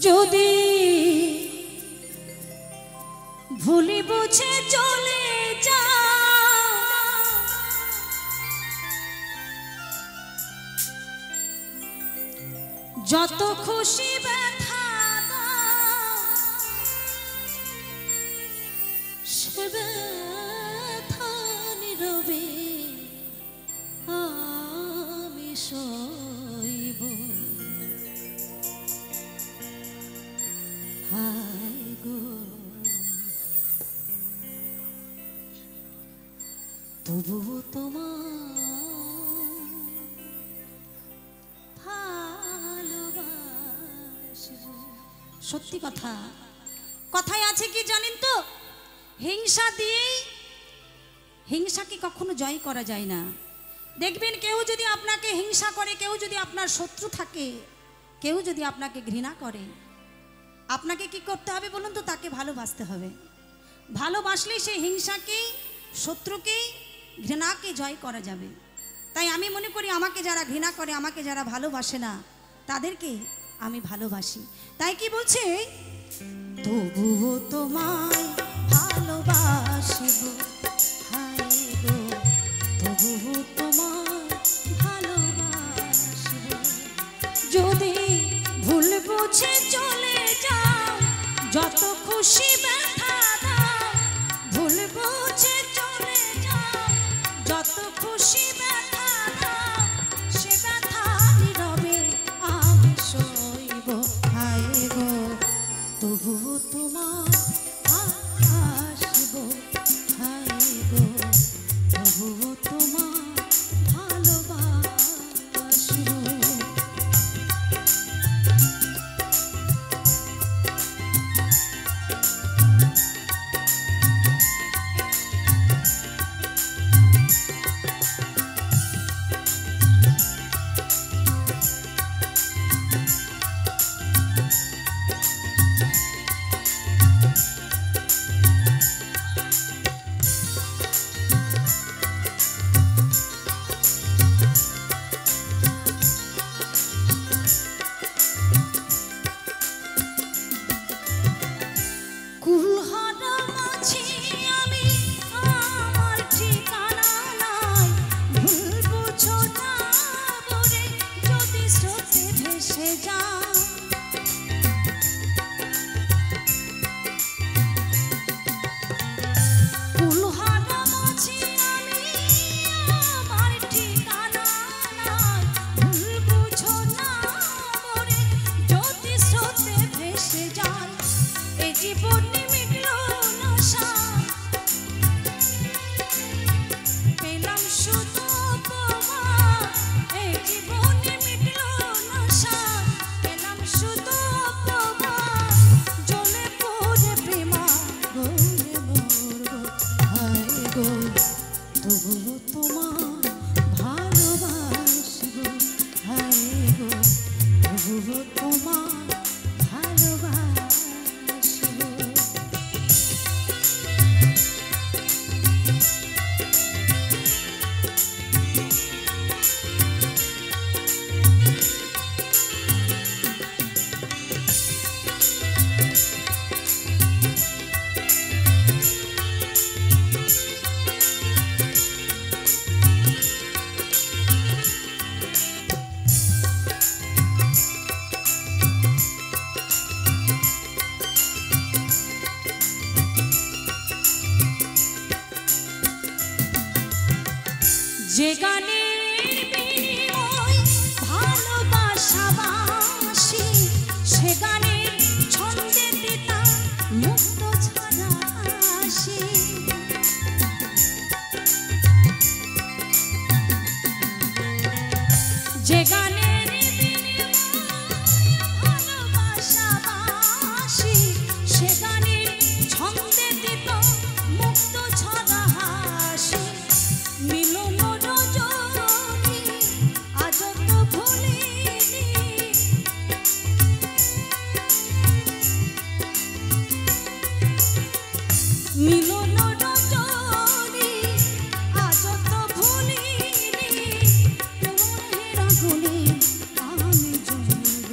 যদি ভুলি বুঝে চলে যা যত খুশি ব্যথা সে ব্যথা নীরবে আমি সইব। হায় গো তবুও তোমার ভালোবাসব। সত্যি কথা, কথায় আছে কি জানেন তো, হিংসা দিয়েই হিংসাকে কখনো জয় করা যায় না। দেখবেন কেউ যদি আপনাকে হিংসা করে, কেউ যদি আপনার শত্রু থাকে, কেউ যদি আপনাকে ঘৃণা করে, আপনাকে কি করতে হবে বলুন তো? তাকে ভালোবাসতে হবে। ভালোবাসলেই সেই হিংসাকেই, শত্রুকেই, ঘৃণাকে জয় করা যাবে। তাই আমি মনে করি আমাকে যারা ঘৃণা করে, আমাকে যারা ভালোবাসে না, তাদেরকে আমি ভালোবাসি। তাই কি বলছে, তবুও তোমায় ভালোবাসিব। হায় গো তবুও তোমায় ভালোবাসিব। যদি ভুল বুঝে চলে যাও যত খুশি ব্যথা দাও, ভুল বুঝে চলে যাও যত খুশি ব্যথা দাও, সে ব্যথা নীরবে আমি সইব। হায় গো তবুও তোমায় ভালোবাসিব। হায় গো তবুও তোমায় ভালোবাসিব। যে গানের বিনিময় ভালোবাসাবাসি, সে গানের ছন্দে দিতা মুক্ত ছাড়া আসি। যে গানের বিনিময় ভালোবাসাবাসি, সে গানের ছন্দে দিতা মুক্ত ছাড়া হাসি। মিলন রজনী আজ তো ভুলিনি, মিলন রজনী আজ তো ভুলিনি। প্রেমের আগুনে আমি জ্বলব।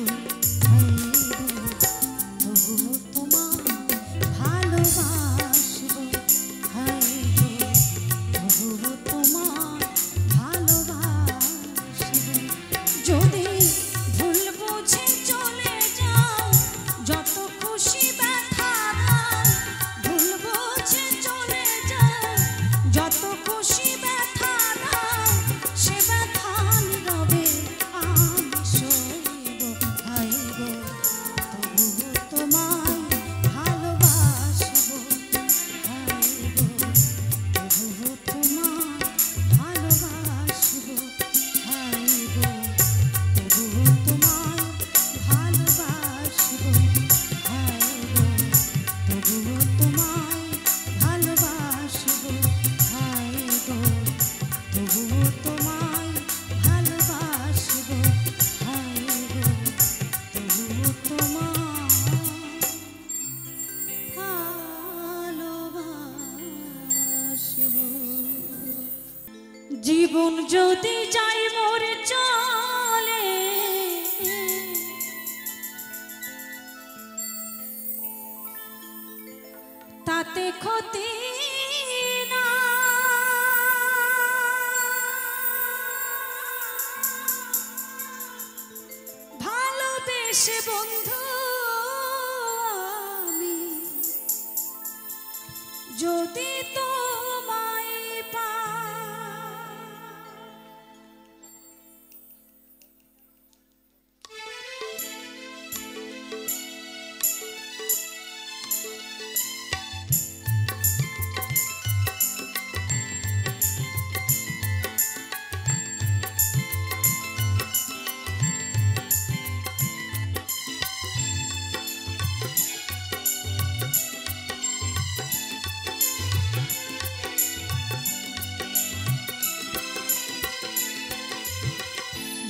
যদি যাই মোর চলে তাতে ক্ষতি না, ভালোবেসে বন্ধু আমি যদি তোমায় পাই।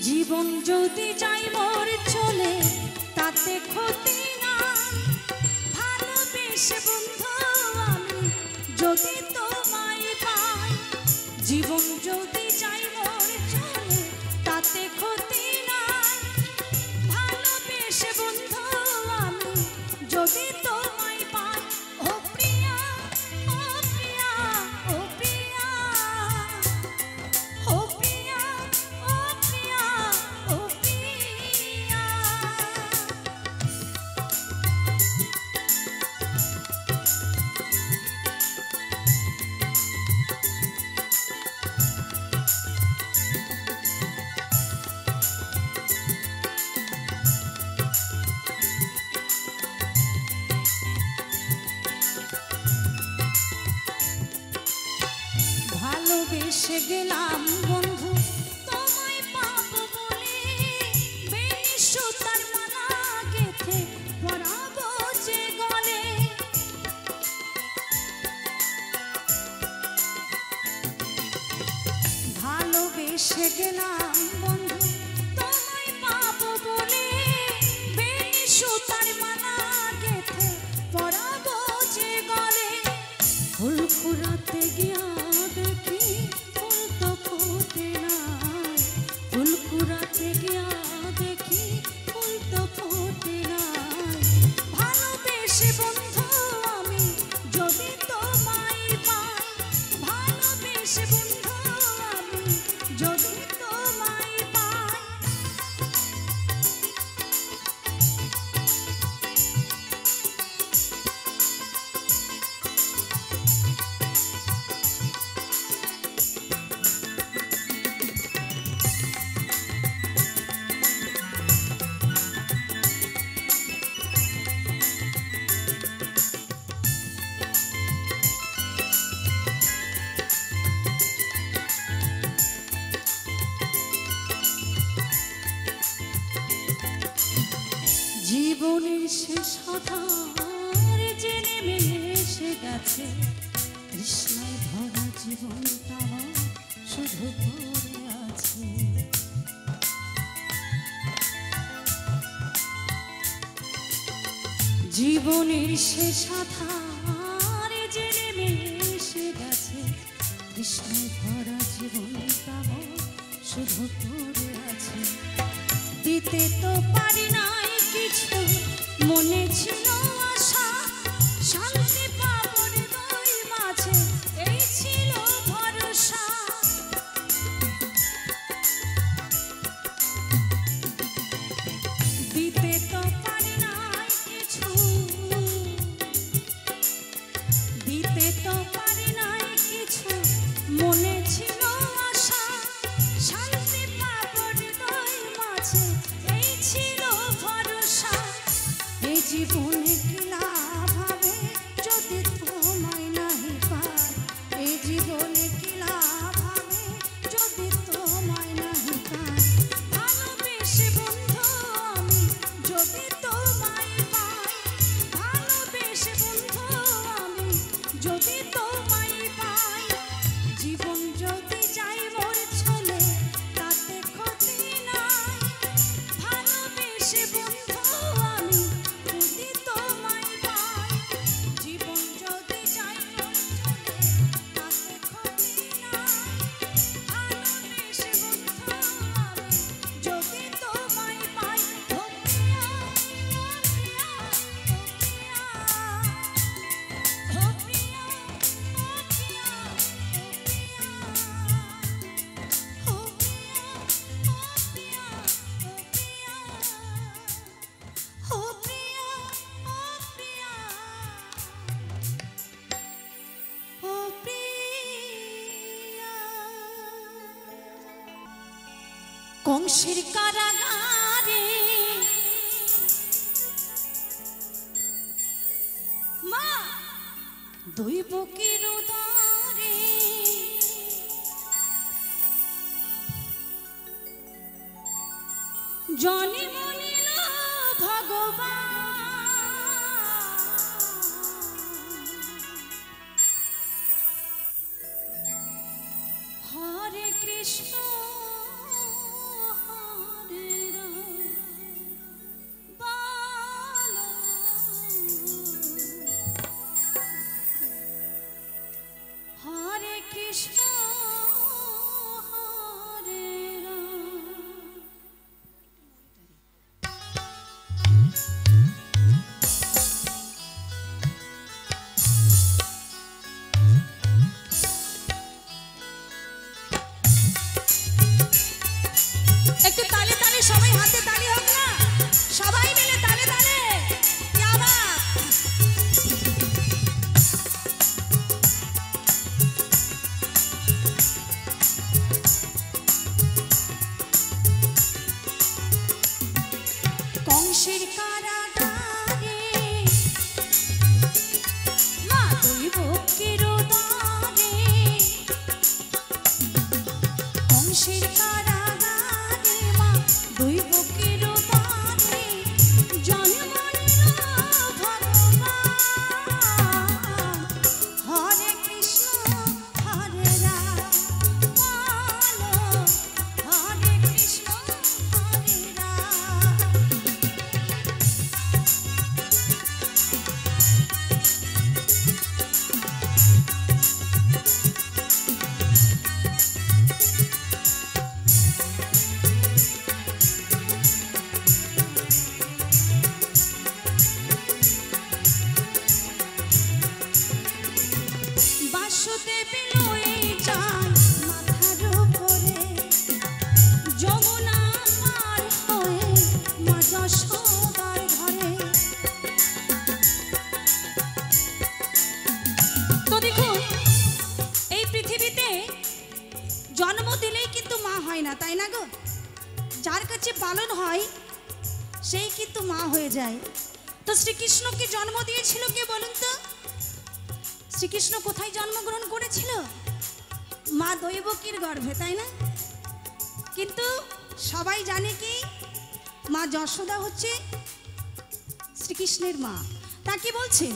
জীবন যদি যাই মোর চলে তাতে ক্ষতি না, ভালোবেসে বন্ধু আমি যদি তোমায় পাই। জীবন যদি যাই মোর চলে তাতে ক্ষতি না, ভালোবেসে বন্ধু আমি যদি তোমায় পাই। ও প্রিয়া, ও প্রিয়া, ও প্রিয়া, ও প্রিয়া, ও প্রিয়া, ও প্রিয়া। ভালোবেসে গেলাম বন্ধু তোমায় পাবো বলে, বেনি সুতার মালা গেথে পরাবো যে গলে। ভালোবেসে গেলাম বন্ধু তোমায় পাবো বলে, বেনি সুতার মালা গেথে পরাবো যে গলে। ফুল কুড়াতে গিয়া দেখি ফুল তো ফোটে নাই, ফুল কুড়াতে গিয়া দেখি ফুল তো ফোটে নাই। ভালোবেসে বন্ধু আমি যদি তোমায় পাই, ভালোবেসে বন্ধু আমি যদি তোমায় পাই। জীবনের শেষ আধার যে নেমে এসে গেছে, তৃষ্ণায় ভরা জীবনটা শুধু পড়ে আছে। জীবনের শেষ আধার যে নেমে এসে গেছে, তৃষ্ণায় ভরা জীবনটা শুধু পড়ে আছে। দিতে তো পারি নাই কিছু, মনে ছিল আশা শান্তি পাবো হৃদয় মাঝে, এই ছিল ভরসা। দিতে তো পারি নাই কিছু, দিতে তো পারি নাই কিছু, মনে ছিল আশা শান্তি পাবো হৃদয় মাঝে, এই ছিল ভরসা। এই জীবনে কি লাভ হবে যদি তোমায় নাহি পাই, এই জীবনে কি লাভ হবে যদি তোমায় নাহি পাই। ভালোবেসে বন্ধু আমি যদি তোমায় পাই, ভালোবেসে বন্ধু আমি যদি তোমায় পাই। জীবন যদি যাই মোর চলে তাতে ক্ষতি নাই, ভালোবেসে বন্ধু আমি যদি তোমায় পাই। কংসের কারাগারে মা দৈবকীর উদরে জন্ম নিল ভগবান হরে কৃষ্ণ একটু তালে তালে সবাই হাতে তালি হোক না, সবাই মিলে তালে তালে। क्या बात। কংসের কারাগারে মা দৈবকীর উদরে কংসের কারাগারে মা দৈবকীর উদরে জন্ম নিল ভগবান হরে কৃষ্ণ হরে রাম বলো হরে কৃষ্ণ হরে রাম। বাসুদেব লয়ে যায় মাথার উপরে যমুনা পার হয়ে মা যশোদার ঘরে। তো দেখুন এই পৃথিবীতে জন্ম দিলেই কিন্তু মা হয় না, তাই না গো? যার কাছে পালন হয় সেই কিন্তু মা হয়ে যায়। তো শ্রীকৃষ্ণকে জন্ম দিয়েছিল কে বলুন তো? শ্রীকৃষ্ণ কোথায় জন্মগ্রহণ করেছিল? মা দৈবকীর গর্ভে, তাই না? কিন্তু সবাই জানে কি মা যশোদা হচ্ছে শ্রীকৃষ্ণের মা। তা কি বলছে?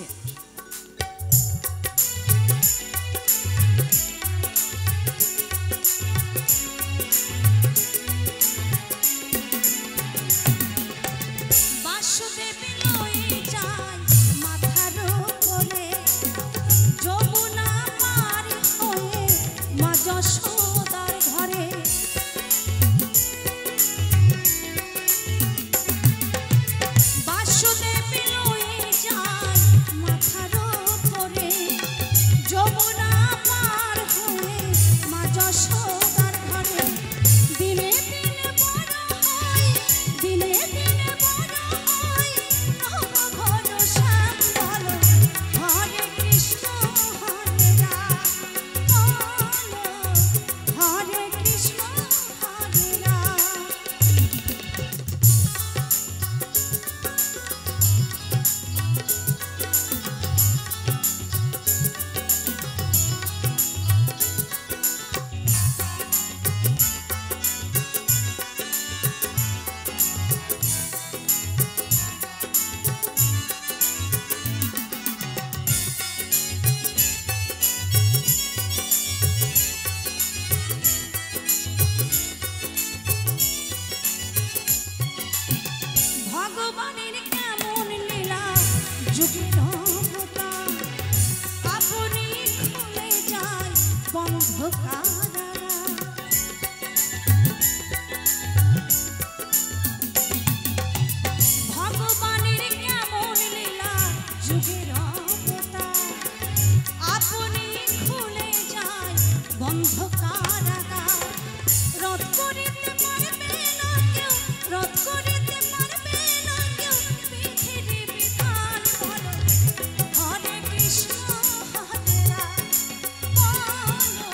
বাসুদেব লয়ে যায় মাথার উপরে যমুনা পার হয়ে মা যশোদার ঘরে। বাসুদেব লয়ে যায় মাথার উপরে যমুনা পার হয়ে মা যশোদার ঘরে। দিনে দিনে বড় হয় দিনে দিনে বড় হয় ঘন শ্যাম বলো হরে কৃষ্ণ হরে রাম বলো হরে কৃষ্ণ হরে রাম। ভগবানের কেমন লীলা যুগের অবতার আপনি খুলে যায় বন্ধ কারাগার। ভগবানের কেমন লীলা যুগের অবতার আপনি খুলে যায় বন্ধ কারাগার। রদ করিতে পারবে না কেউ রদ করিতে পারবে না কেউ পৃথিবী বিধান বলো হরে কৃষ্ণ হরে রাম বলো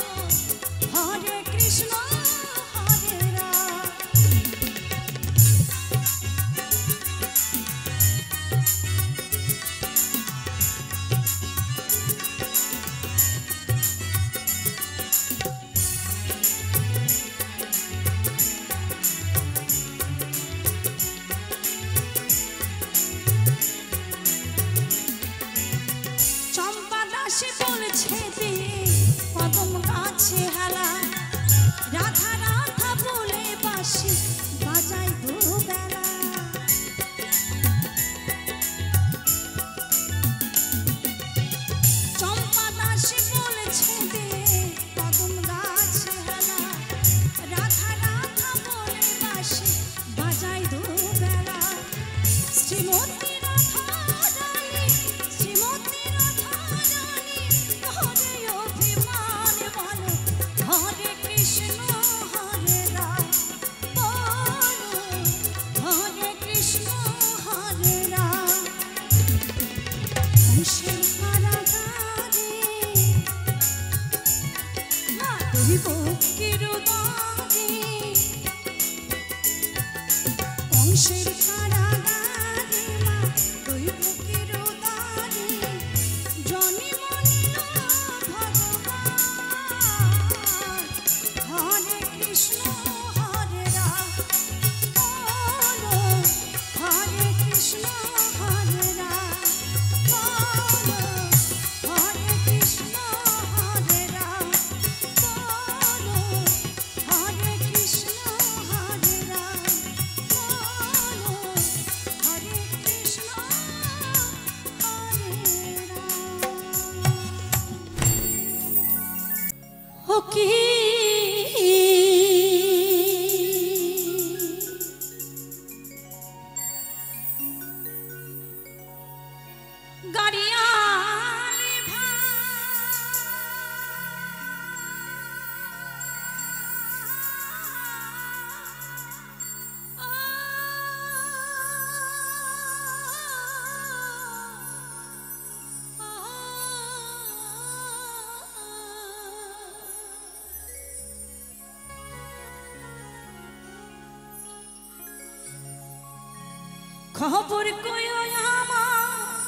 খবর কইও আমার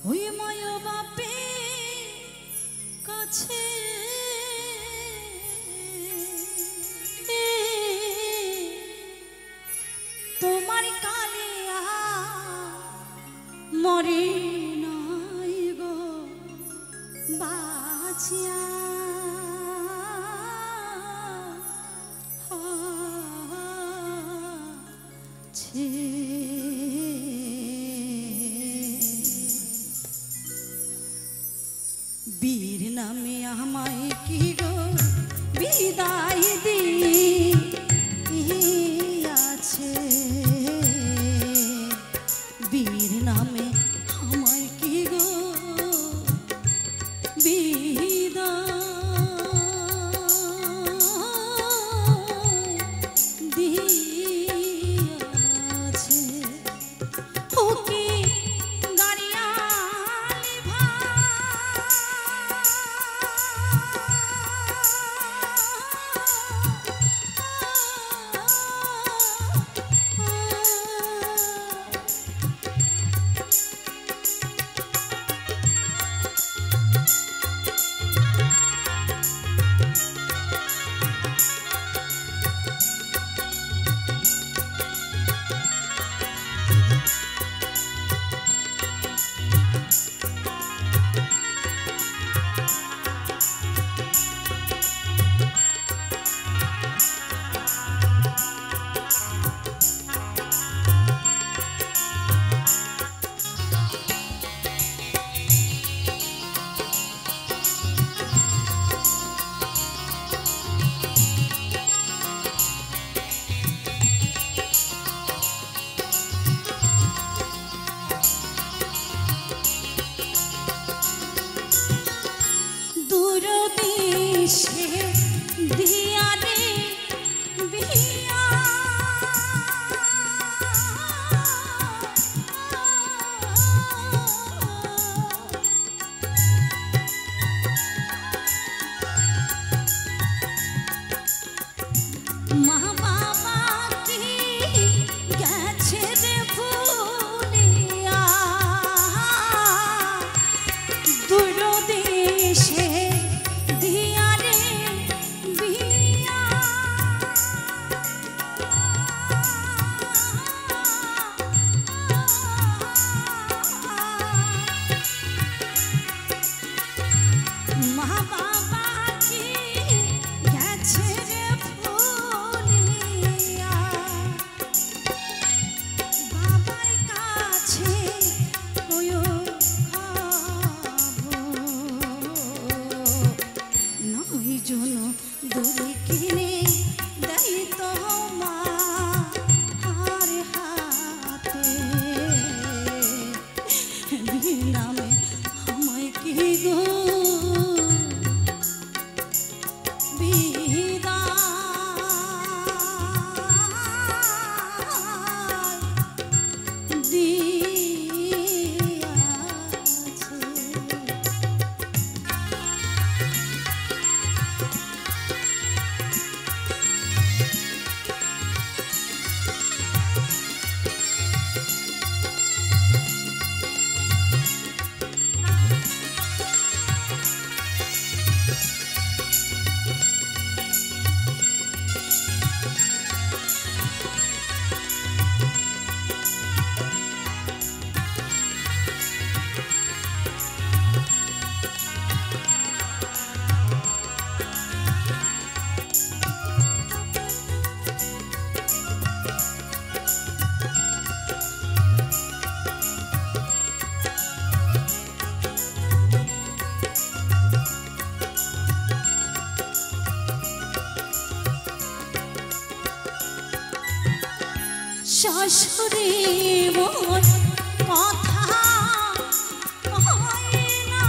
ওই মায়া বাপে কাছে তোমার কালিয়া মরে নাই গো বাঁচিয়া বীর নামে আমায় কি গো বিদায় দিয়াছে বীর নামে আমায় কি গো বিদায় দিয়াছে ওকে গাড়িয়ালি ভাই দূর দেশে দিয়া রে বিয়া শাশুড়ি মোর কথা হয় না,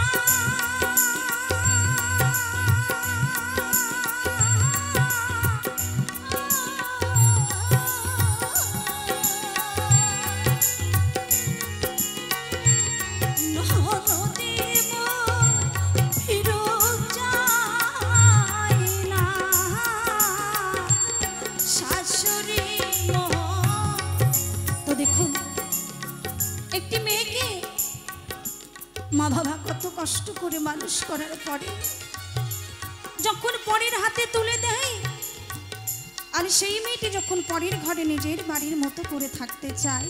ননদে মোর ফিরত যায় না, শাশুড়ি মোর। তো দেখুন, একটি মেয়েকে মা বাবা কত কষ্ট করে মানুষ করার পরে যখন পরের হাতে তুলে দেয়, আর সেই মেয়েটি যখন পরের ঘরে নিজের বাড়ির মতো করে থাকতে চায়,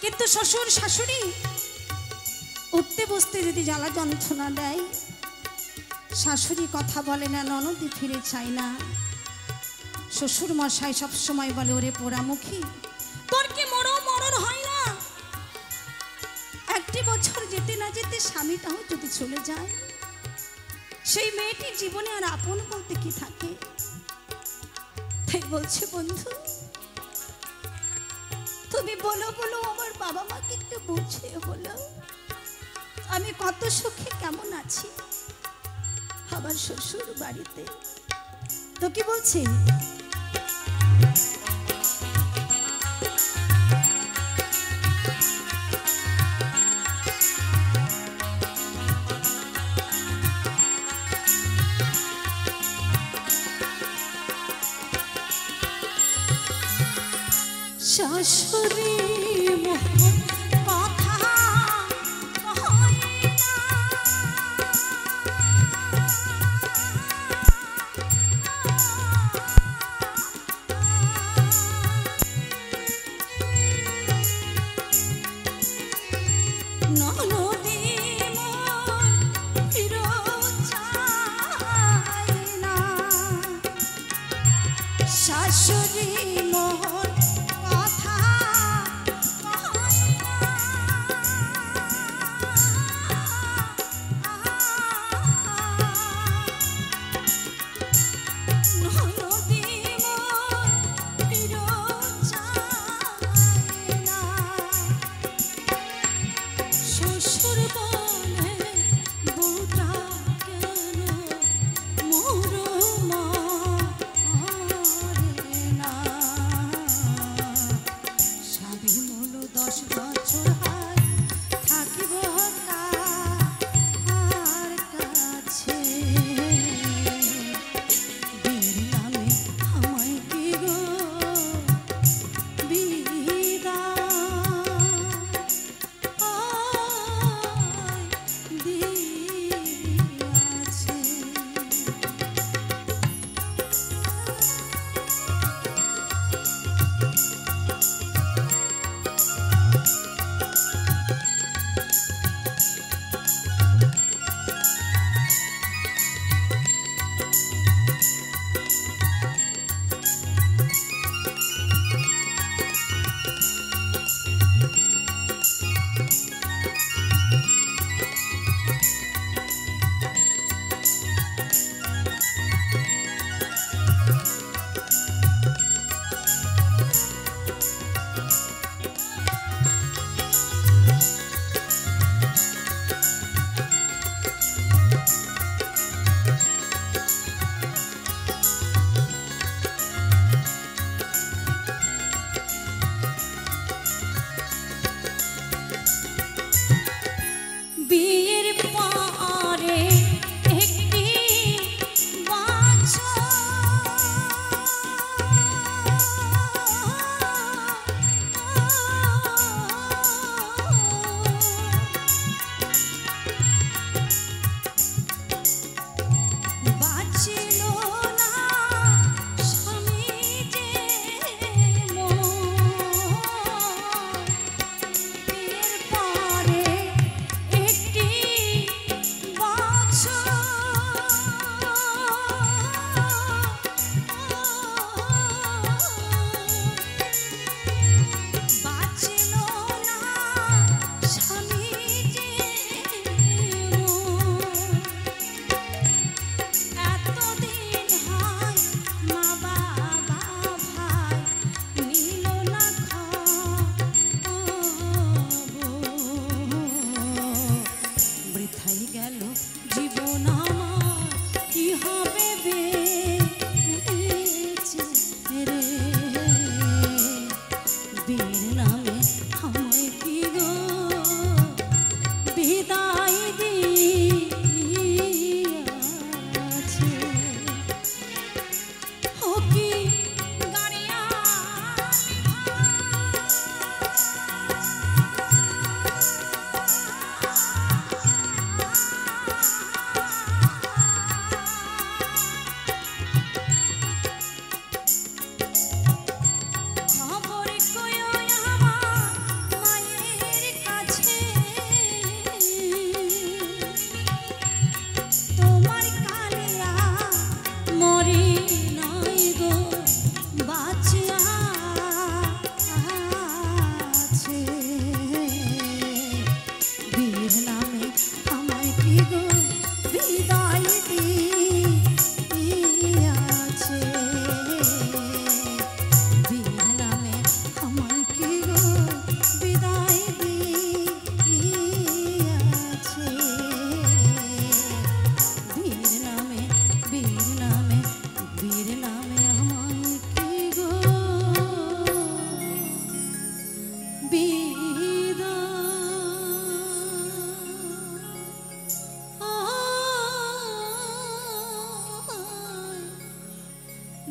কিন্তু শ্বশুর শাশুড়ি উঠতে বসতে যদি জ্বালা যন্ত্রণা দেয়, শাশুড়ি কথা বলে না, ননদে ফিরে চায় না, শ্বশুর মশাই সবসময় বলে ওরে পোড়ামুখী তোর কি মরণ হয় না। একটি বছর যেতে না যেতে স্বামীটাও যদি চলে যায়, সেই মেয়েটির জীবনে আর আপন বলতে কি থাকে। তাই বলছে বন্ধু, তুমি বলো আমার বাবা মাকে একটু বুঝিয়ে বলো আমি কত সুখে কেমন আছি আমার শ্বশুর বাড়িতে। তো কি বলছে, শাশুড়ি মোর কথা হয় না, ননদে মোর ফিরত যায় না, শাশুড়ি মোর কথা হয় না, ননদে মোর ফিরত যায় না, শ্বশুর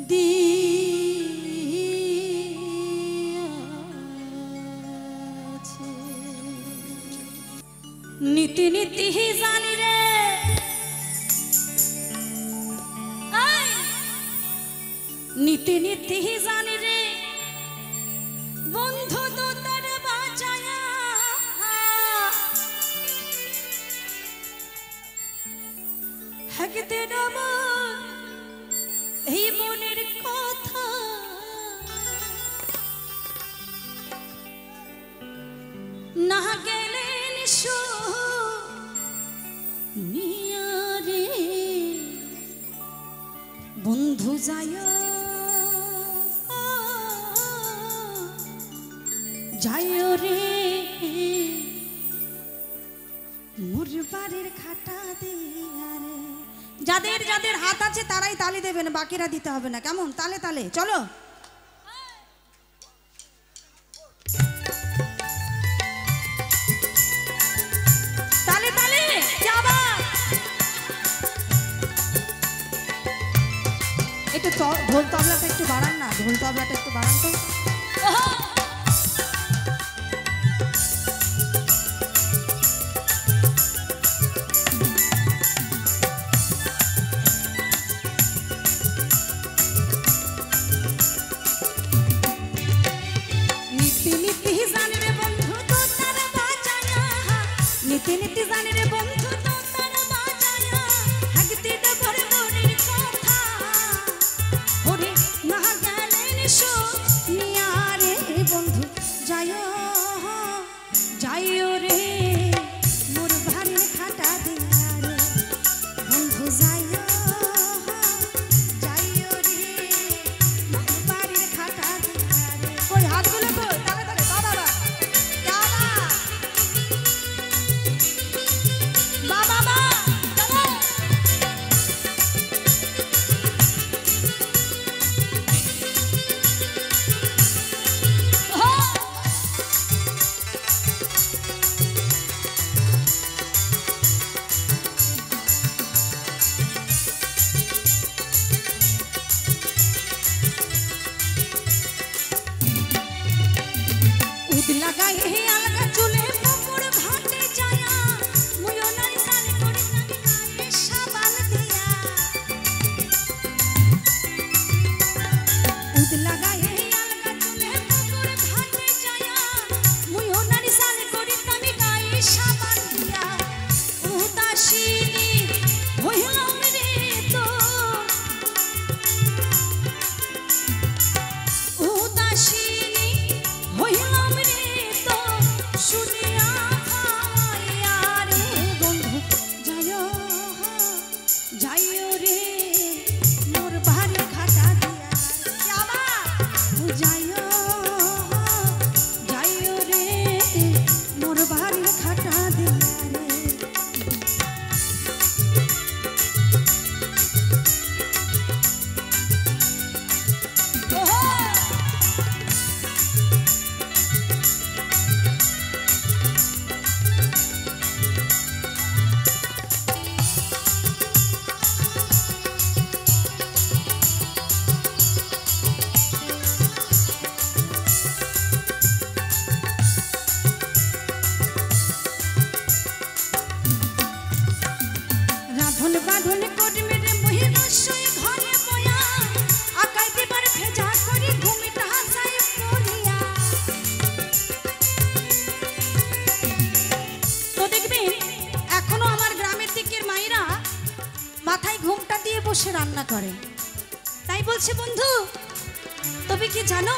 দিয়াছে। নীতি নীতি জানি রে নীতি নীতি জানি রে বন্ধু তো তার বাঁচায়া একদিন আমার এই মনের কথা না গেলেন শুনিয়া রে বন্ধু যায় যায় রে মোর বাড়ির খাটা দিয়া রে। যাদের যাদের হাত আছে তারাই তালি দেবেন, বাকিরা দিতে হবে না, কেমন? তালে তালে চলো। তালে তালে একটু ঢোল তবলাটা একটু বাড়ান না, ঢোল তবলাটা একটু বাড়ান তো। নীতি নীতি জানি রে বন্ধু তো তার বাঁচায়া একদিন ভর মনের কথা ওরে না গেলেন শুনিয়া রে বন্ধু যায় যায় রে মোর বাড়ির খাটা দিয়া রে বন্ধু যায় যায় রে মোর বাড়ির খাটা দিয়া রে। কই হাতগুলো কই? তালে তালে বাবা লাগাই আলগা চুলে পুকুর ঘাটে যায়া মুয়ো নাই সান করে নাকি সাবান দিয়া উদ লাগাই আলগা চুলে পুকুর ঘাটে যায়া মুয়ো নাই সান করে নাকি গায়ে সাবান দিয়া উদাসিনী হইলাম রে তো উদাসিনী হইলাম শুনিয়া রে বন্ধু যায় যায় রে মোর বাড়ি খাটা দিয়া যায় যায় রে মোর বাড়ি খাটা দিয়া রে। রাধন বাঁধন করিমে রে মহির সই ঘরে বয়া আকাই দিবার ভেজা করি ঘুমিটা হাসাই পড়িয়া। তো দেখবেন এখনো আমার গ্রামের দিকের মায়েরা মাথায় ঘুমটা দিয়ে বসে রান্না করে। তাই বলছে বন্ধু, তবে কি জানো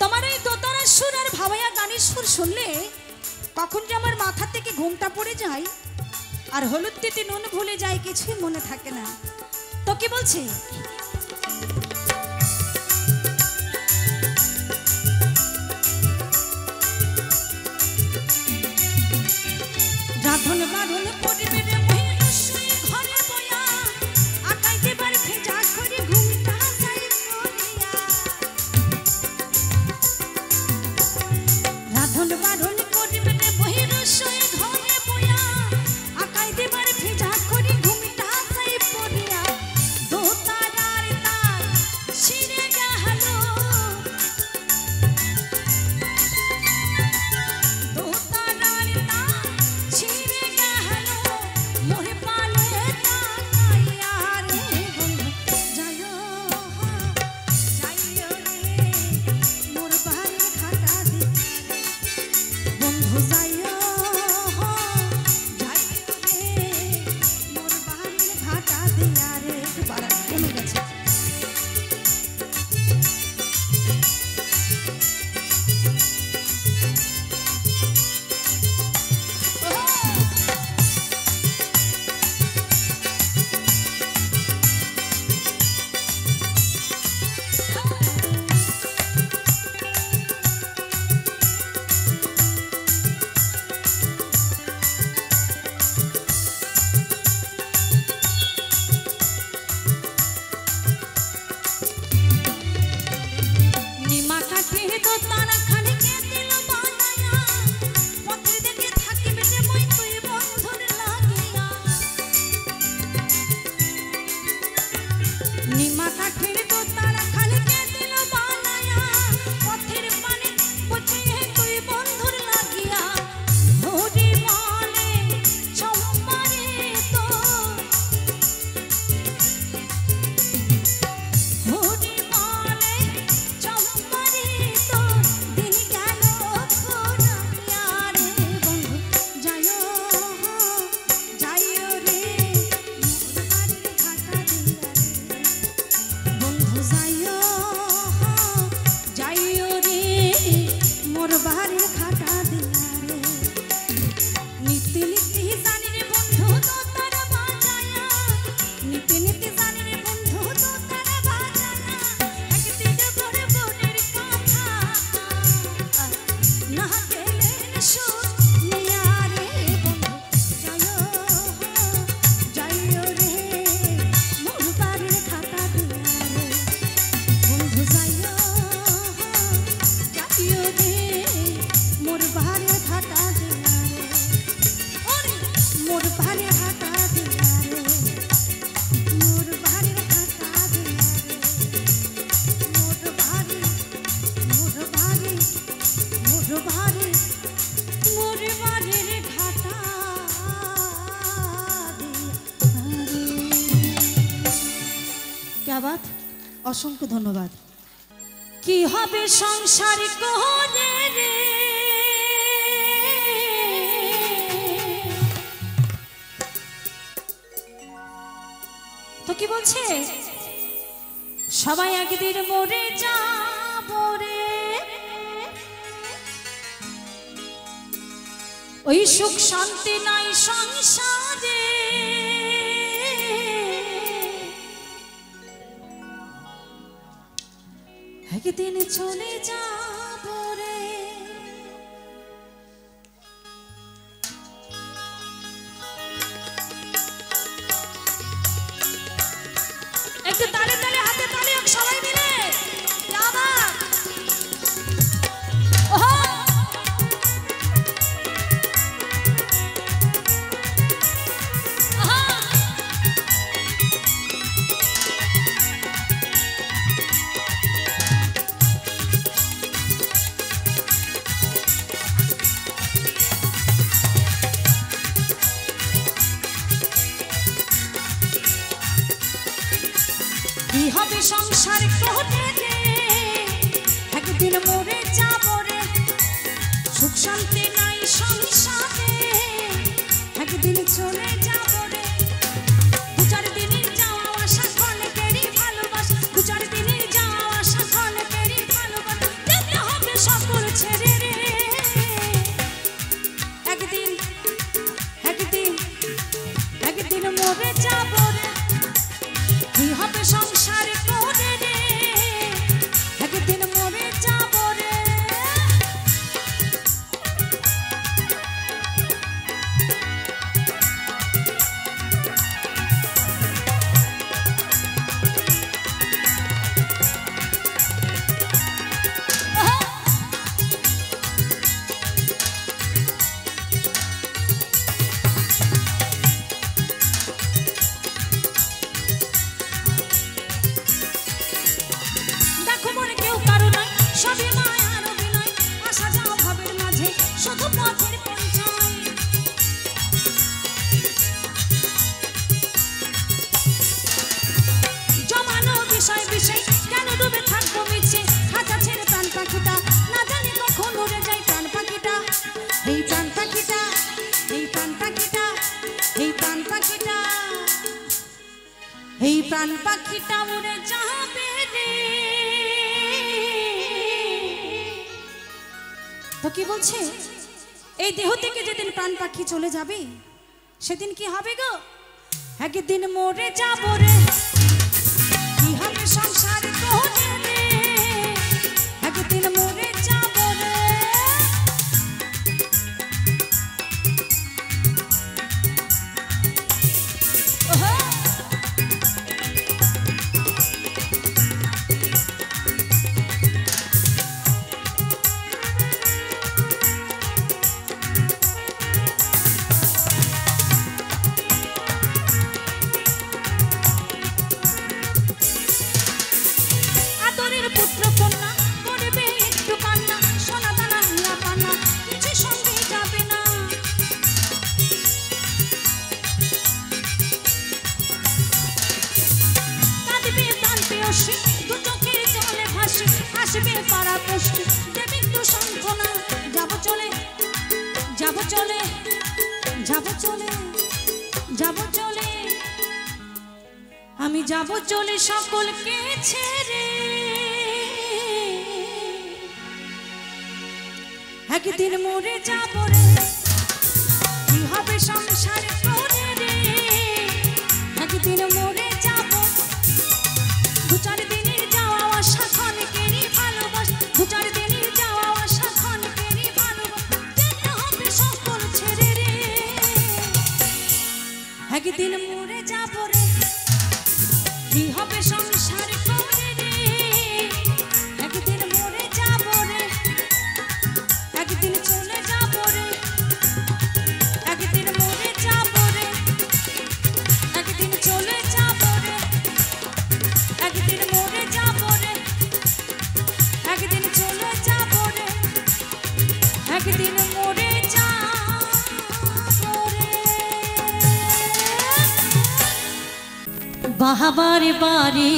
তোমার এই দোতারার সুর আর ভাবাইয়া গানের সুর শুনলে কখন যে আমার মাথা থেকে ঘুমটা পড়ে যায় আর হলুদ তিতে নুন ভুলে যায়, কিছুই মনে থাকে না। তো কি বলছে? রাধন বাঁধন করিবে রে মহির সই ঘরে বয়া আকাই দিবার ভেজা করি ঘুমটা হাসাই পড়িয়া। রাধন বাঁধন করিবে রে মহির সই ঘরে বয়া আকাই দিবার ভেজা করি ঘুমটা হাসাই পড়িয়া। দোতারার তার বন্ধু যাইও যাইও রে মোর বাড়ির ঘাটা দিয়া রে একটু বাড়া কমে গেছে অসংখ্য ধন্যবাদ কি হবে সংসার করে রে তো কি বলছে সবাই একদিন মরে যাব রে ওই সুখ শান্তি নাই সংসারে একদিন চলে যাব রে একটু তালে তালে হাতে তালি হোক সবাই মিলে কি হবে সংসার করে রে একদিন মরে যাব রে সুখ শান্তি নাই সংসারে একদিন চলে যাব রে দু চার দিনের যাওয়া আশা ক্ষণেকেরই ভালোবাসা দু চার দিনের যাওয়া আশা ক্ষণেকেরই ভালোবাসা যেতে হবে সকল ছেড়ে রে একদিন একদিন একদিন মরে যাব রে কি হবে সংসার করে রে একদিন মরে যাব রে প্রাণ পাখিটা উড়ে যাবে রে। তো কি বলছে, এই দেহ থেকে যেদিন প্রাণ পাখি চলে যাবে সেদিন কি হবে গো? একদিন মরে যাব রে, কি হবে সংসার করে রে, একদিন মরে যাব রে। আসবে পারা কষ্ট দেবে একটু সান্ত্বনা, যাব চলে যাব চলে যাব চলে যাব চলে, আমি যাব চলে সকলকে ছেড়ে, একদিন মরে যাব রে, কি হবে সংসার করে রে, একদিন মরে যাব। দু চার দিনের যাওয়া আশা ক্ষণিকেরই ভালোবাসা, দু চার দিনের যাওয়া আশা ক্ষণিকেরই ভালোবাসা, যেতে হবে সকল ছেড়ে রে, একদিন মরে যাব রে, কি হবে সংসার করে রে, একদিন মরে যাব রে, একদিন চলে যাব রে, একদিন মরে যাব রে, একদিন চলে যাব রে, একদিন মরে যাব রে, একদিন চলে যাব রে, একদিন মরে যাব রে। বাহাবার বাড়ি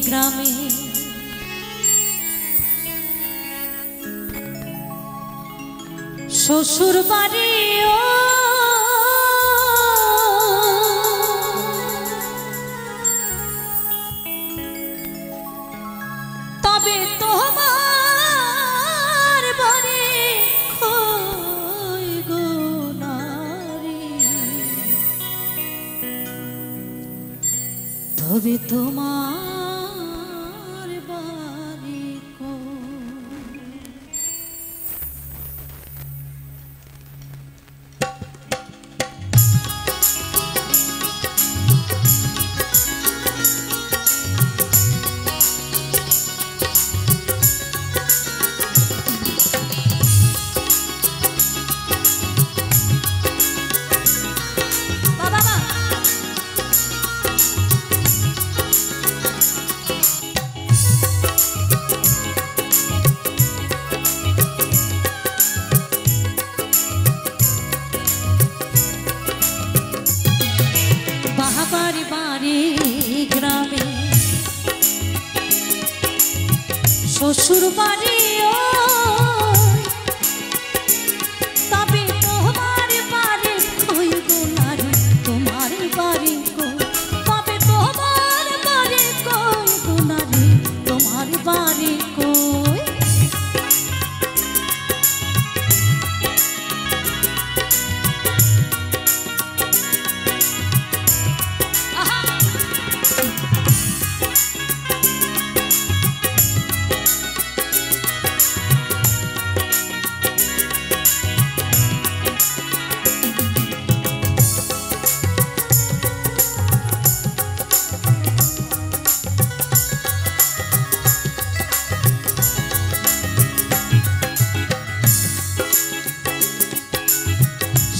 গ্রামে, শ্বশুর বাড়ি ও তবে তোমার বাড়ি কই গো নারী, তবে তোমার বাড়ি কই। শ্বশুর বাড়ি তবে তোমার বাড়ি কই গো নারী, তোমার বাড়ি কই, তবে তোমার বাড়ি কই গো নারী, তোমার বাড়ি কই।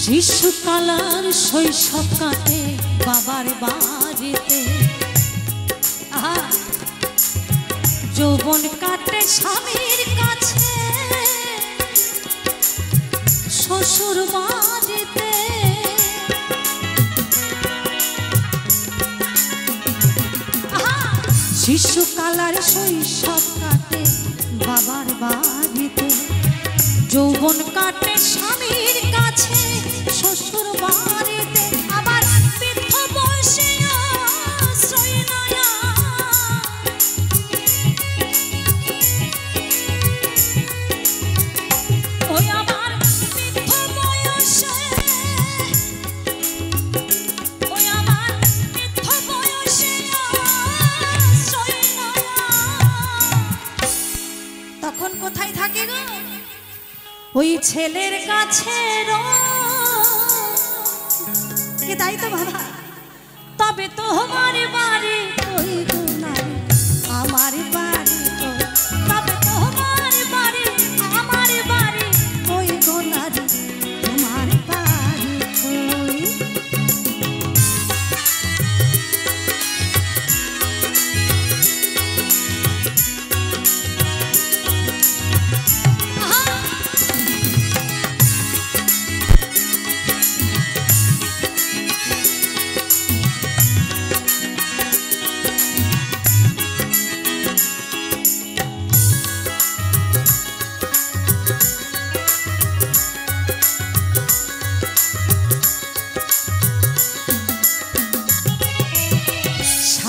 শিশুকালার শৈশব কাটে বাবার বাড়িতে, যৌবন কাটে স্বামীর কাছে শ্বশুর বাড়িতে, শিশুকালার শৈশব কাটে বাবার বাড়িতে, যৌবন কাটে স্বামীর কাছে শ্বশুর বাড়িতে, আবার বৃদ্ধ বয়সে ওই ছেলের কাছে কে তাই তো বাবা তবে তোমার বাড়ি ওই গুনারি আমার বাড়ি তবে তোমার বাড়ি আমার বাড়ি ওই গুনারি তোমার বাড়ি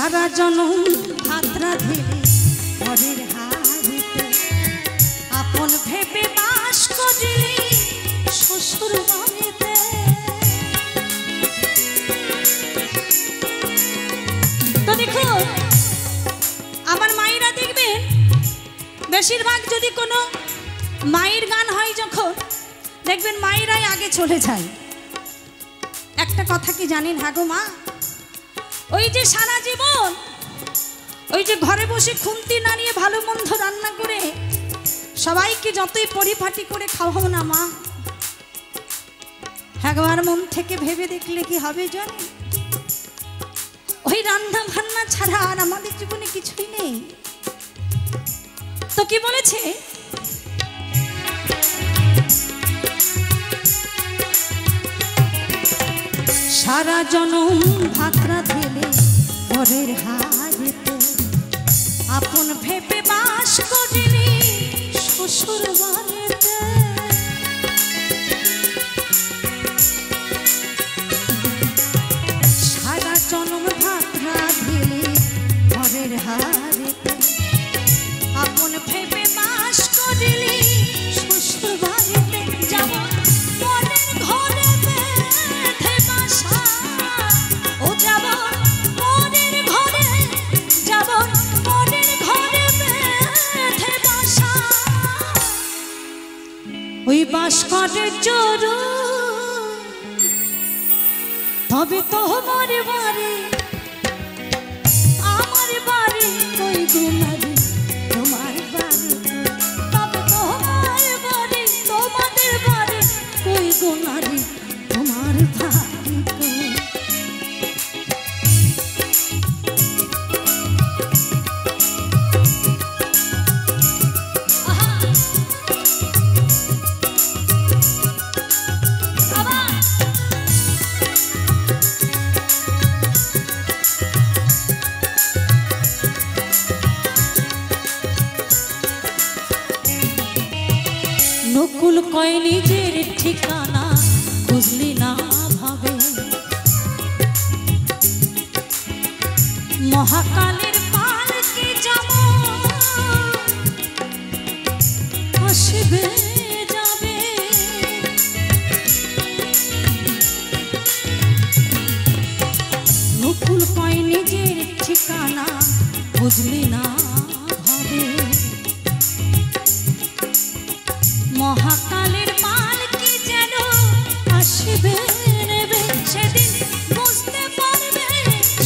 সারা জনম ভাদ্রা ধেলে ঘরের হাড়িতে আপন ভেবে বাস করিলি শ্বশুর বাড়িতে তো দেখো আমার মায়েরা দেখবেন বেশিরভাগ যদি কোনো মায়ের গান হয় যখন দেখবেন মায়েরাই আগে চলে যায় একটা কথা কি জানেন হাগো মা ওই যে সারা জীবন ওই যে ঘরে বসে খুন্তি নাড়িয়ে ভালো মন্দ রান্না করে সবাইকে যতই পরিপাটি করে খাওয়াও না মা একবার মন থেকে ভেবে দেখলে কি হবে জানি ওই রান্না বান্না ছাড়া আর আমাদের জীবনে কিছুই নেই তো কি বলেছে সারা জনম ভাদ্রা ধেলে ঘরের হাড়িতে আপন ভেবে বাস করিলি শ্বশুর বাড়িতে সারা জনম ভাদ্রা ধেলে ঘরের হাড়িতে আপন ভেবে বাস করিলি শ্বশুর বাড়িতে যাব মনের ঘরে বেঁধে বাসা ও যাব মনের ঘরে যাব মনের ঘরে বেঁধে বাসা ওই বাস করে চোর তবে তোমার বাড়ি আমার বাড়ি ওই গুনারি তোমার বাড়ি তবে তোমার বাড়ি তোমাদের বাড়ি ওই গুনারি তোমার বাড়ি নকুল কয় নিজের ঠিকানা বুঝলি না ভাবে মহাকালের পালকি যেমন আসবে যাবে নকুল কয় নিজের ঠিকানা বুঝলি না ভাবে মহাকালের পালকি যেন আসবে নেবে সেদিন বুঝতে পারবে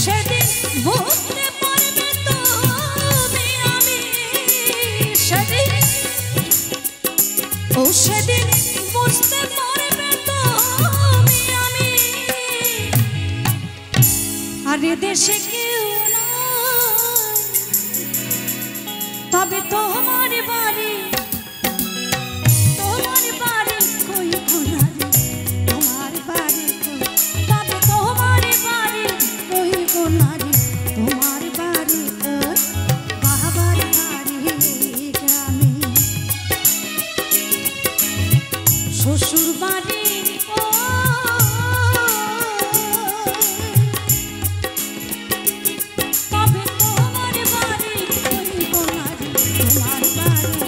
সেদিন বুঝতে পারবে তুমি আমি সেদিন ও সেদিন বুঝতে পারবে তুমি আমি আরে দেশে কেউ না তবে তোমার বাড়ি শ্বশুর বাড়ি তবে তোমার বাড়ি তোমার বাড়ি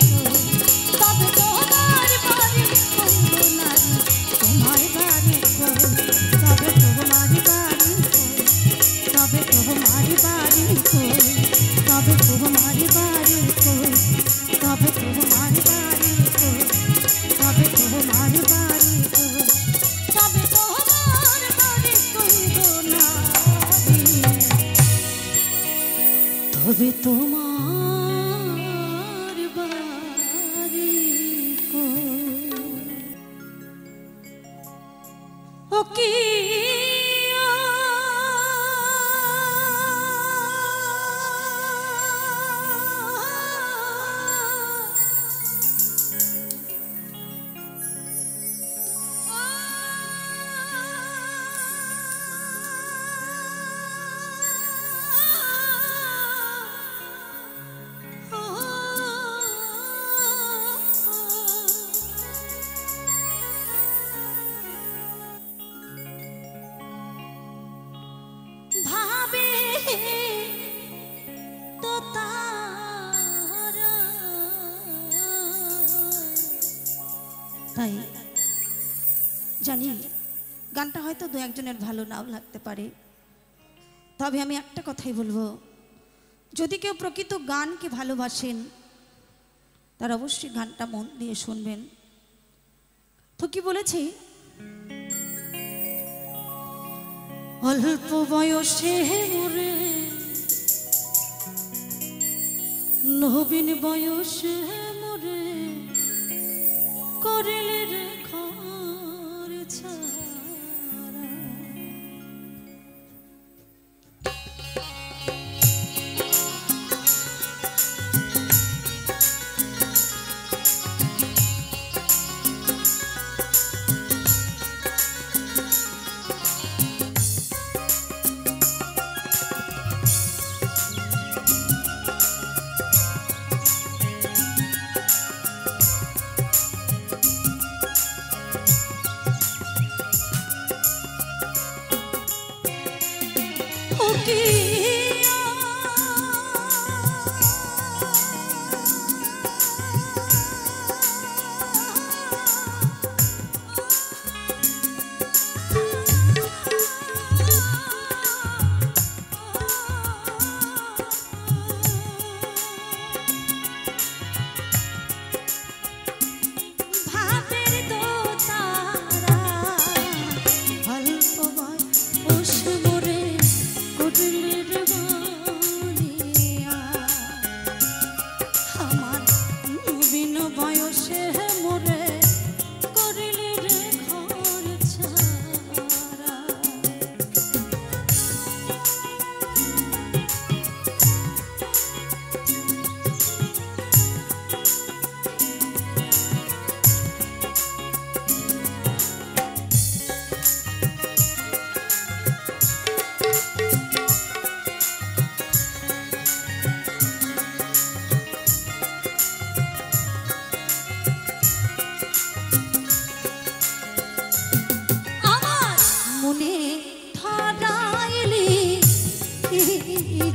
তবে তোমার বাড়ি তোমার বাড়ি তবে তোমার বাড়ি তবে তোমার বাড়ি তবে তোমার বাড়ি তবে তোমার বাড়ি তবে বাড়ি গো, তবে তোমার বাড়ি কই গো নারী, তবে তোমার বাড়ি কই। ও কি ভাবে তো তারা, তাই জানি গানটা হয়তো দু একজনের ভালো নাও লাগতে পারে, তবে আমি একটা কথাই বলবো, যদি কেউ প্রকৃত গানকে ভালোবাসেন তারা অবশ্যই গানটা মন দিয়ে শুনবেন। তো কি বলেছি, অল্প বয়সে মরে নবীন বয়সে মরে করিলে রে ঘর ছাড়া।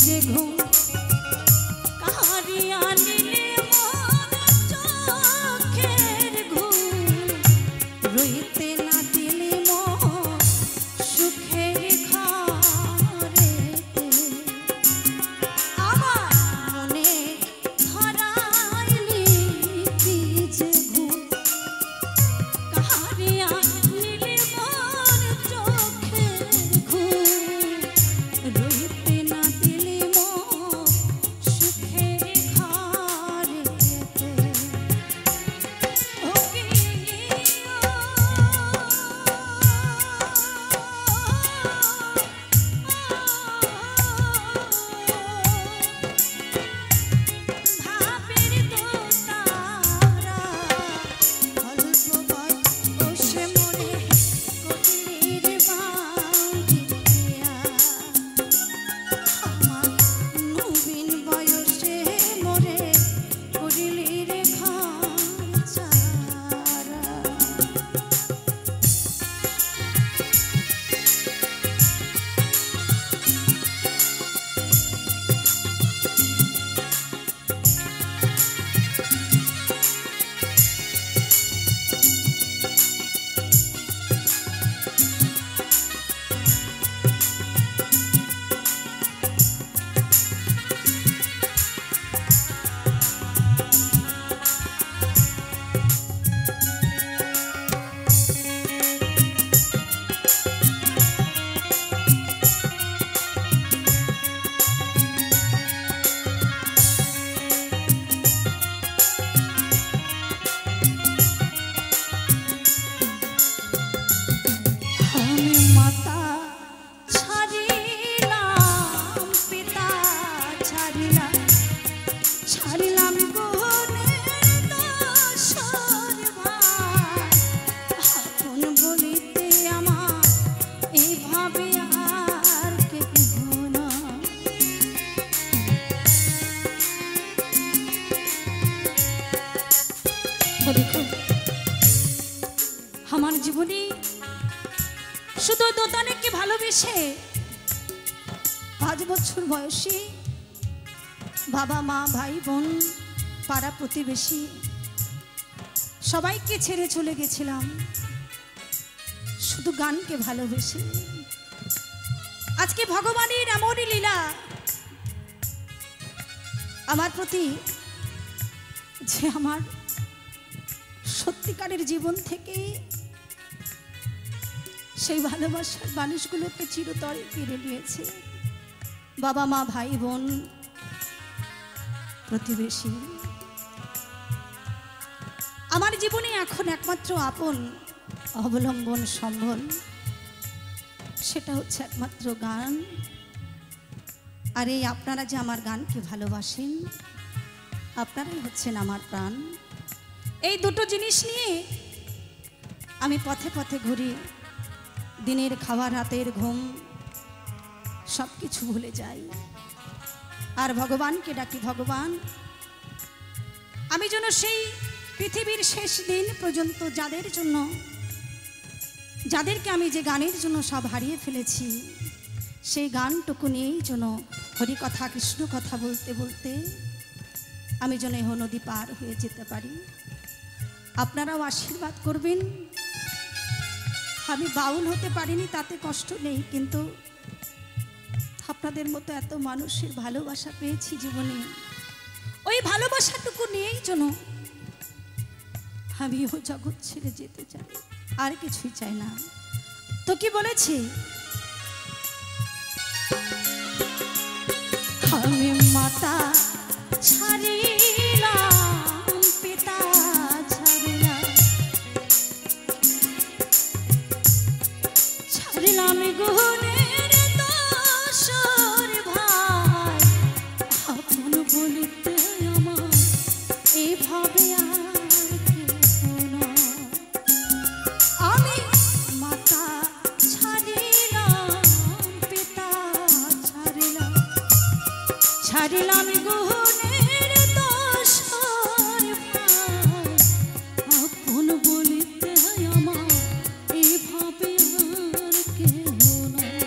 যে ঘুম কাহারিয়া নিলে মন চোখের ঘুম রইতে না দিলে মন সুখের ঘরে আমার মনে ধরাইলি কি যে ঘুম কাহারিয়া নিলে মন চোখের ঘুম রইতে না দিলে মন সুখের ঘরেতে ও ভাবের দোতারা অল্প বয়সে মরে কটির বাউরিয়া আমার নবীন বয়সে মরে করিলির ঘর ছাড়া আমার জীবনে শুধু দোতানেকে ভালোবেসে 5 বছর বয়সী বাবা মা ভাই বোন পাড়া প্রতিবেশী সবাইকে ছেড়ে চলে গেছিলাম শুধু গানকে ভালোবেসে। আজকে ভগবানের এমনই লীলা আমার প্রতি যে আমার সত্যিকারের জীবন থেকে সেই ভালোবাসার মানুষগুলোকে চিরতরে কেড়ে নিয়েছে। বাবা মা ভাই বোন প্রতিবেশী আমার জীবনে এখন একমাত্র আপন অবলম্বন সম্বল সেটা হচ্ছে একমাত্র গান। আর এই আপনারা যে আমার গানকে ভালোবাসেন আপনারাই হচ্ছেন আমার প্রাণ। এই দুটো জিনিস নিয়ে আমি পথে পথে ঘুরি, দিনের খাওয়া রাতের ঘুম সব কিছু ভুলে যাই আর ভগবানকে ডাকি, ভগবান আমি যেন সেই পৃথিবীর শেষ দিন পর্যন্ত যাদেরকে আমি যে গানের জন্য সব হারিয়ে ফেলেছি সেই গানটুকু নিয়েই যেন হরিকথা কৃষ্ণ কথা বলতে বলতে আমি যেন এই নদী পার হয়ে যেতে পারি। আপনারাও আশীর্বাদ করবেন। আমি বাউল হতে পারিনি তাতে কষ্ট নেই, কিন্তু আপনাদের মতো এত মানুষের ভালোবাসা পেয়েছি জীবনে, ওই ভালোবাসাটুকু নিয়েই যেন আমি ও জগৎ ছেড়ে যেতে চাই, আর কিছুই চাই না। তো কি বলেছি, আমি মাতা ছাড়িলাম পিতা ছাড়িলাম গুণের দোষর ভাই, আপন বলিতে আমার এইভাবে আমি মাতা ছাড়িলাম পিতা ছাড়িলাম গুণের দোষর ভাই, আপন বলিতে আমার এইভাবে আর কেহ নাই।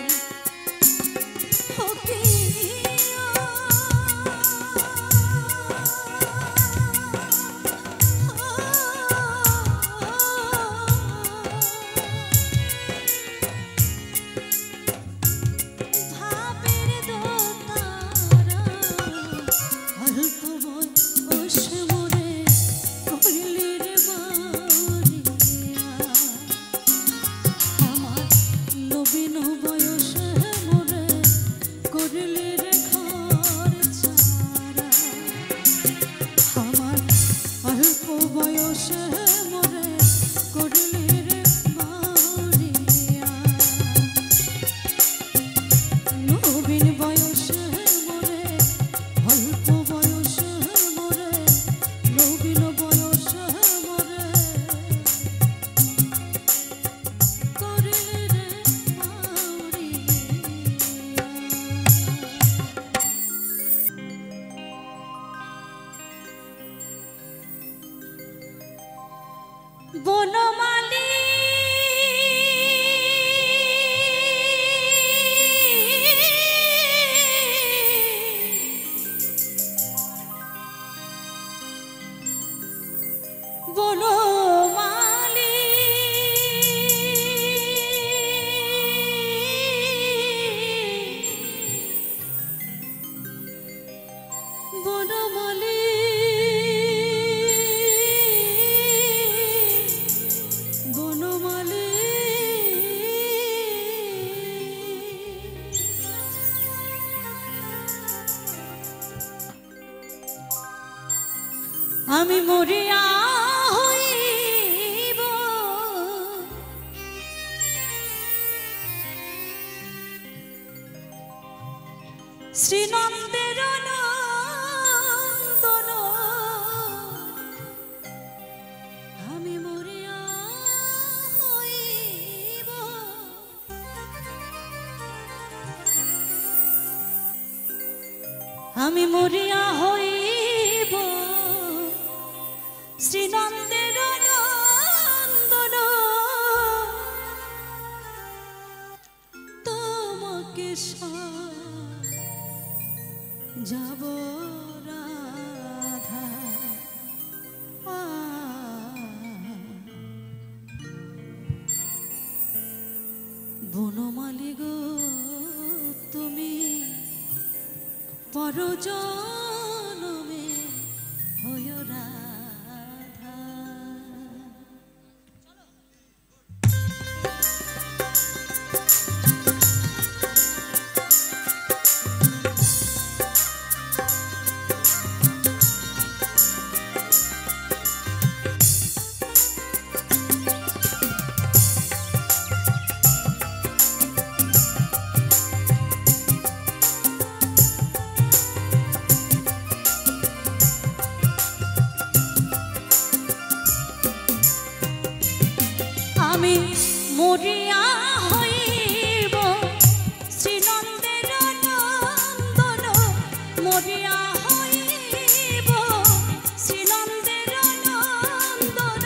বনমালী বনমালী বনমালী আমি মরিয়া হইব শ্রীনন্দের নন্দন, আমি মরিয়া হইব আমি মরিয়া হইব শ্রীনন্দের নন্দন। যাব রাধা বনমালী গো তুমি পরজনমে হয় রাধা। আমি মরিয়া হইব শ্রীনন্দের নন্দন, মরিয়া হইব শ্রীনন্দের নন্দন,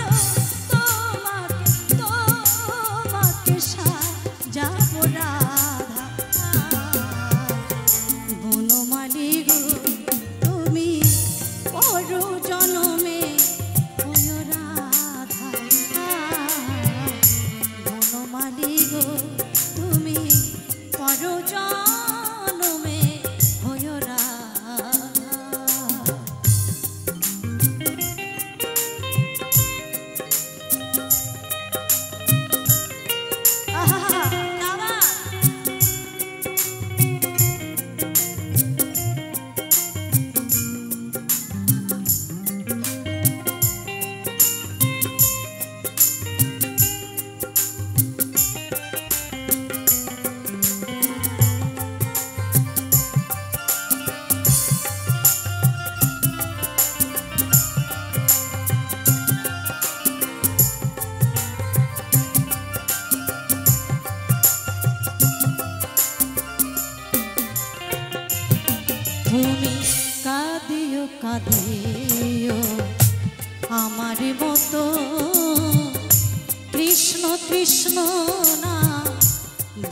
তোমাকে তোমাকে সাজাব রাধা বনমালী গো তুমি পরজনমে হয় রাধা বনমালী গো তুমি পরজনমে হয় রাধা। তুমি কাঁদিও কাঁদিও আমার মতো কৃষ্ণ কৃষ্ণ না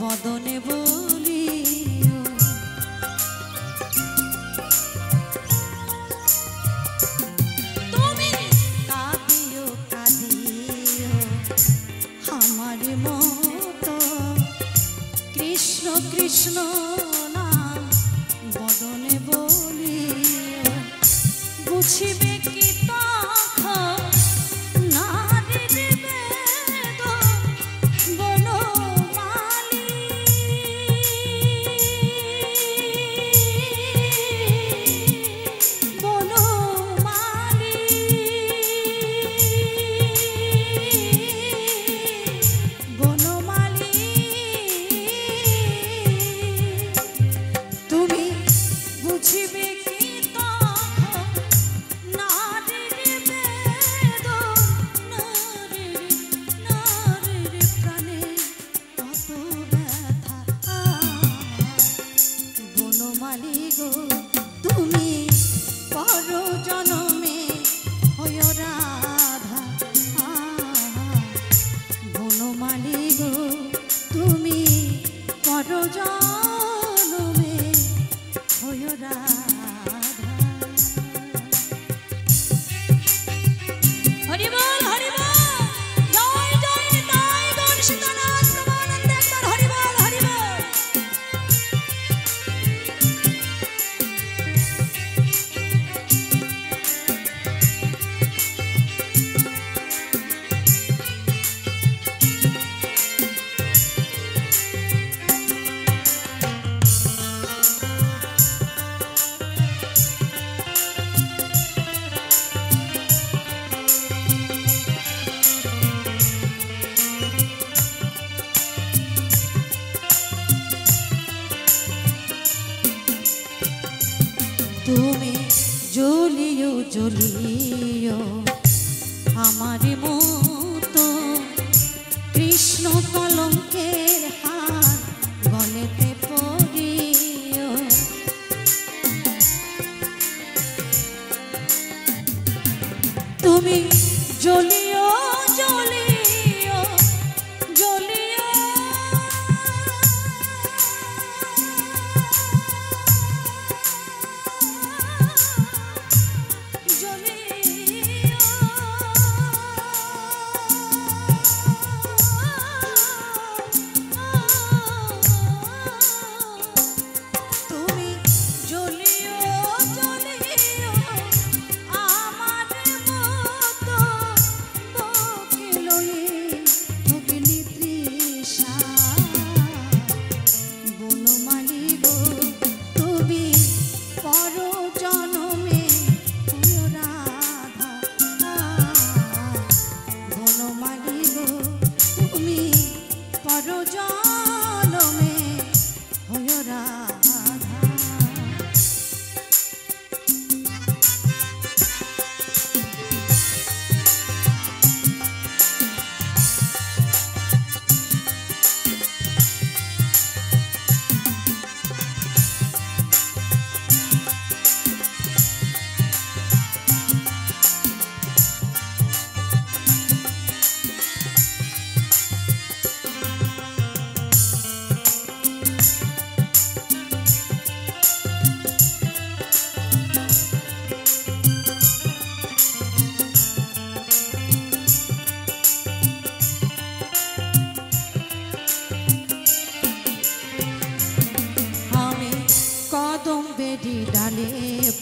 বদনে বলিও। তুমি কাঁদিও কাঁদিও আমার মতো কৃষ্ণ কৃষ্ণ বদনে বলিও। বুঝিবে কি তখন নারীর বেদন বনমালী, বনমালী বনমালী তুমি বুঝিবে কি তখন নারীর বেদন, নারীর প্রাণে কত ব্যথা বনমালী গো তুমি পরজনমে হয় রাধা বনমালী গো তুমি পরজনমে হয় রাধা। হরি বল হরি বল, জয় জয় নিতাই গৌর সীতানাথ প্রভুনন্দে, একবার হরি বল হরি বল। তুমি জ্বলিও জ্বলিও আমার মতো কৃষ্ণ কলঙ্কের হাত গলেতে পরিও। তুমি জ্বলিও জ্বলিও জ্বলিও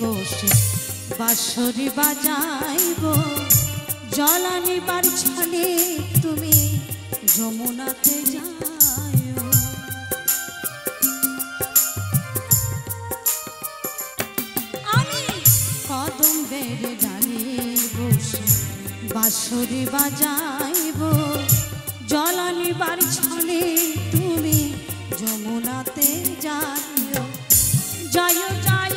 বসে বাঁশরি বাজাইব জলানি বার ছলে তুমি যমুনাতে যাও আমি কদম বেড়ে ডালে বসে বাঁশরি বাজাইব জলানি বার ছলে তুমি যমুনাতে যাও জয় জয়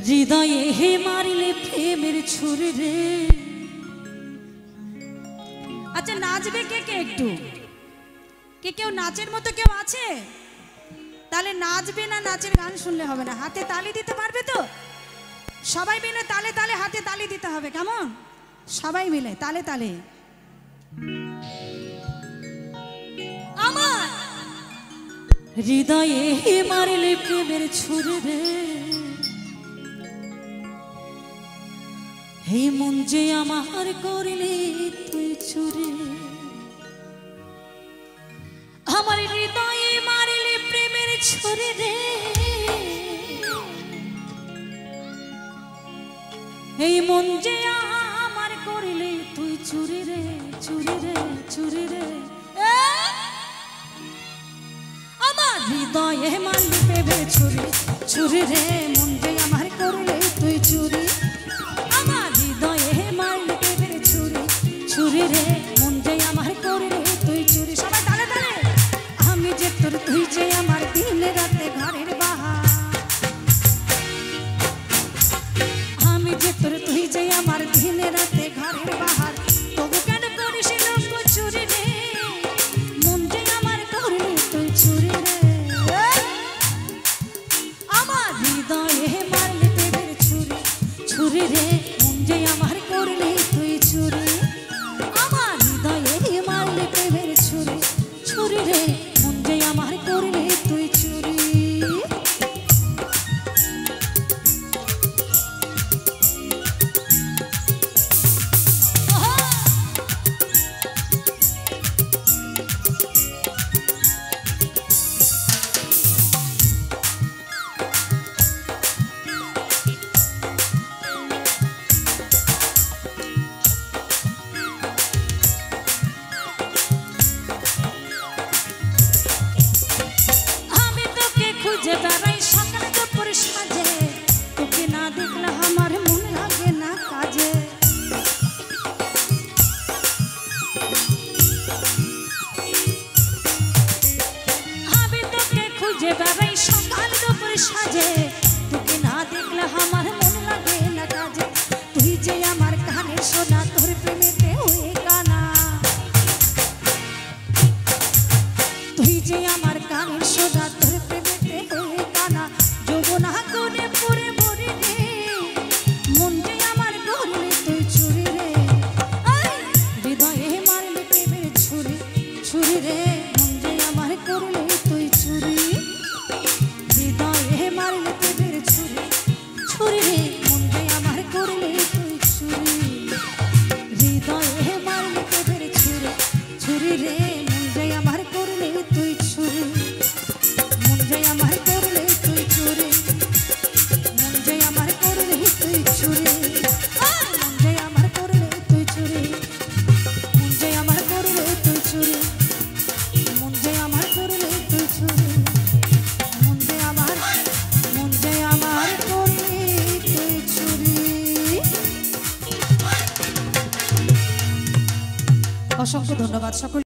হৃদয়ে হে মারিলে প্রেমের ছুরি রে। আচ্ছা নাচবে কে কে একটু? কে কেউ নাচের মতো কেউ আছে? তাহলে নাচবে না, নাচের গান শুনলে হবে না, হাতে তালি দিতে পারবে তো? সবাই মিলে তালে তালে হাতে তালি দিতে হবে, কেমন? সবাই মিলে তালে তালে। আমার হৃদয়ে হে মারিলে প্রেমের ছুরি রে, হে মন যে আমার করিলে তুই চুরি। আমার হৃদয়ে মারিলে প্রেমের ছুরি রে, এই মন যে আমার করিলে তুই চুরি রে, চুরি রে, চুরি রে। আমার হৃদয়ে মারিলে প্রেমের ছুরি, ছুরি রে, মন যে আমার করিলে তুই চুরি। আমার হৃদয়ে মারিলে প্রেমের ছুরি, ছুরি রে, মন যে আমার করিলে তুই চুরি। সবাই তালে তালে। আমি যে তোর, তুই যে আমার, দিন রাতে ঘরের বাহার। আমি যে তোর, তুই যে আমার, দিন রাতে ঘরের বাহার। তবু কেন করিস লোক চুরি রে, মন যে আমার করিলে তুই চুরি রে। আমার হৃদয়ে মারিলে প্রেমের ছুরি, ছুরি রে, মন যে আমার করলি তুই চুরি। আমার হৃদয়ে মারলে প্রেমের ছুরি, ছুরি রে, মন যে আমার করলি তুই চুরি। খুঁজে বেড়াই সকালে দুপুর সাজে, তোকে না দেখলে আমার মন লাগে না কাজে। আমি তোকে খুঁজে বেড়াই সকাল দুপুর সাজে, তোকে না দেখলে আমার মন লাগে না কাজে। তুই যে আমার কানের সোনা, তোর প্রেমেতে হয়ে কানা। তুই যে আমার কানের সোনা, তোর প্রেমেতে হয়ে কানা। যৌবনা করে অসংখ্য ধন্যবাদ সকল।